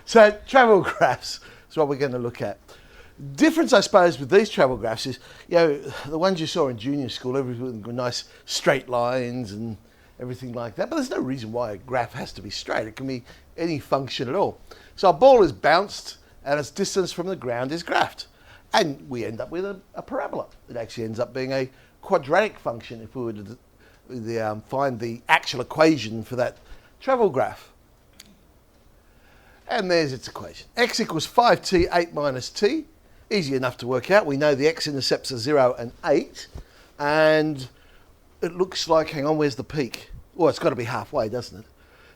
So travel graphs is what we're going to look at. Difference, I suppose, with these travel graphs is, the ones you saw in junior school, everything with nice straight lines and everything like that. But there's no reason why a graph has to be straight. It can be any function at all. So a ball is bounced and its distance from the ground is graphed. And we end up with a parabola. It actually ends up being a quadratic function if we were to find the actual equation for that travel graph. And there's its equation. X equals 5t, 8 minus t. Easy enough to work out. We know the x-intercepts are 0 and 8. And it looks like, hang on, where's the peak? Well, it's got to be halfway, doesn't it?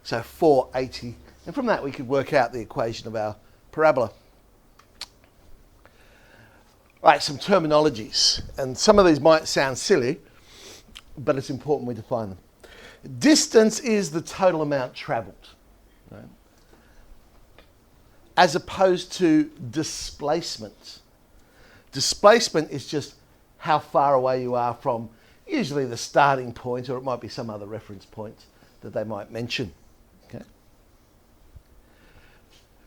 So 480. And from that, we could work out the equation of our parabola. Right, some terminologies. And some of these might sound silly, but it's important we define them. Distance is the total amount travelled, right? As opposed to displacement. Displacement is just how far away you are from usually the starting point, or it might be some other reference point that they might mention. Okay.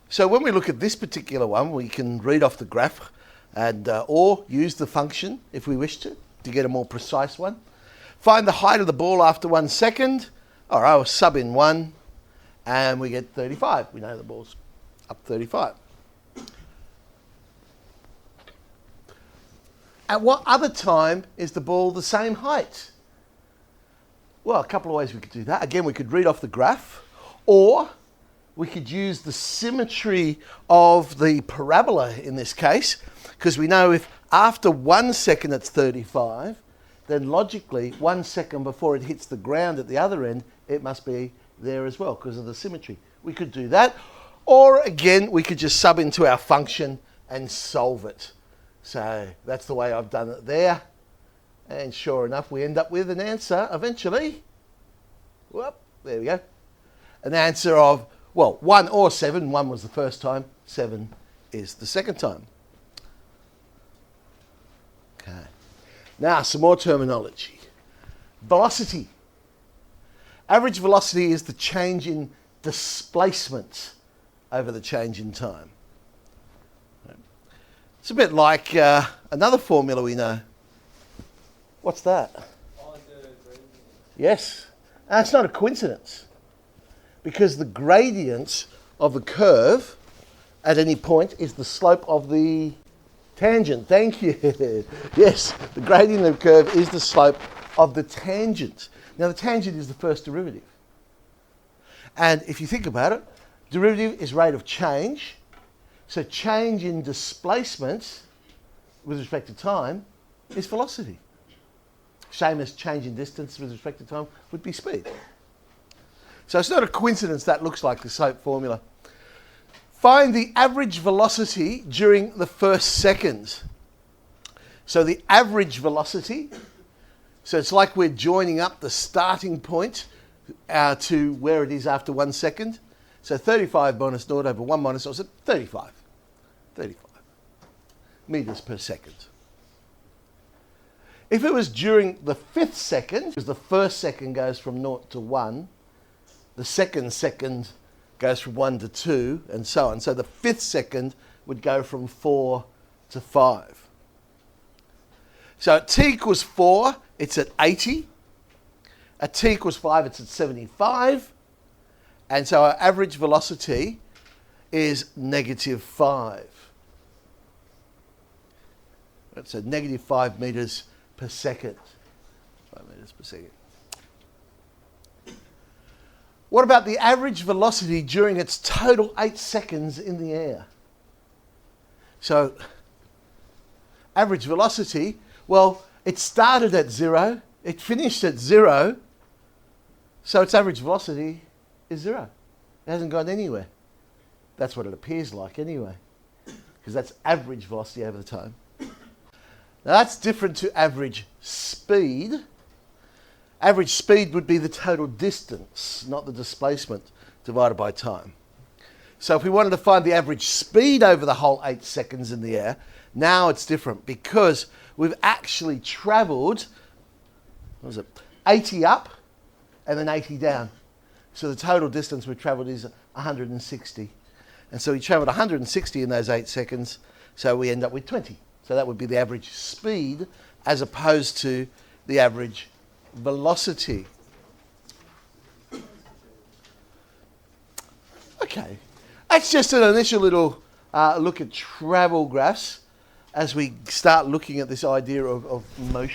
So when we look at this particular one, we can read off the graph and or use the function if we wish to get a more precise one. Find the height of the ball after 1 second. All right, I'll sub in 1 and we get 35. We know the ball's up 35. At what other time is the ball the same height? Well, a couple of ways we could do that. Again, we could read off the graph, or we could use the symmetry of the parabola in this case, because we know if after 1 second it's 35, then logically 1 second before it hits the ground at the other end, it must be there as well because of the symmetry. We could do that. Or again, we could just sub into our function and solve it. So that's the way I've done it there. And sure enough, we end up with an answer eventually. Whoop, there we go. An answer of, well, 1 or 7. 1 was the first time. 7 is the second time. Okay. Now, some more terminology. Velocity. Average velocity is the change in displacement over the change in time. It's a bit like another formula we know. What's that? Yes. And it's not a coincidence, because the gradient of the curve at any point is the slope of the tangent. Thank you. Yes, the gradient of the curve is the slope of the tangent. Now, the tangent is the first derivative. And if you think about it, derivative is rate of change. So change in displacement with respect to time is velocity. Same as change in distance with respect to time would be speed. So it's not a coincidence that looks like the slope formula. Find the average velocity during the first second. So the average velocity, so it's like we're joining up the starting point to where it is after 1 second. So 35 minus 0 over 1 minus 0, so 35. 35 metres per second. If it was during the 5th second, because the first second goes from 0 to 1, the second goes from 1 to 2, and so on. So the 5th second would go from 4 to 5. So at t equals 4, it's at 80. At t equals 5, it's at 75. And so our average velocity is -5. That's a -5 metres per second. 5 metres per second. What about the average velocity during its total 8 seconds in the air? So, average velocity, well, it started at 0, it finished at 0, so its average velocity is 0. It hasn't gone anywhere. That's what it appears like anyway, because that's average velocity over the time. Now that's different to average speed. Average speed would be the total distance, not the displacement, divided by time. So if we wanted to find the average speed over the whole 8 seconds in the air, now it's different because we've actually travelled, 80 up and then 80 down. So the total distance we've travelled is 160. And so he travelled 160 in those 8 seconds, so we end up with 20. So that would be the average speed as opposed to the average velocity. Okay, that's just an initial little look at travel graphs as we start looking at this idea of motion.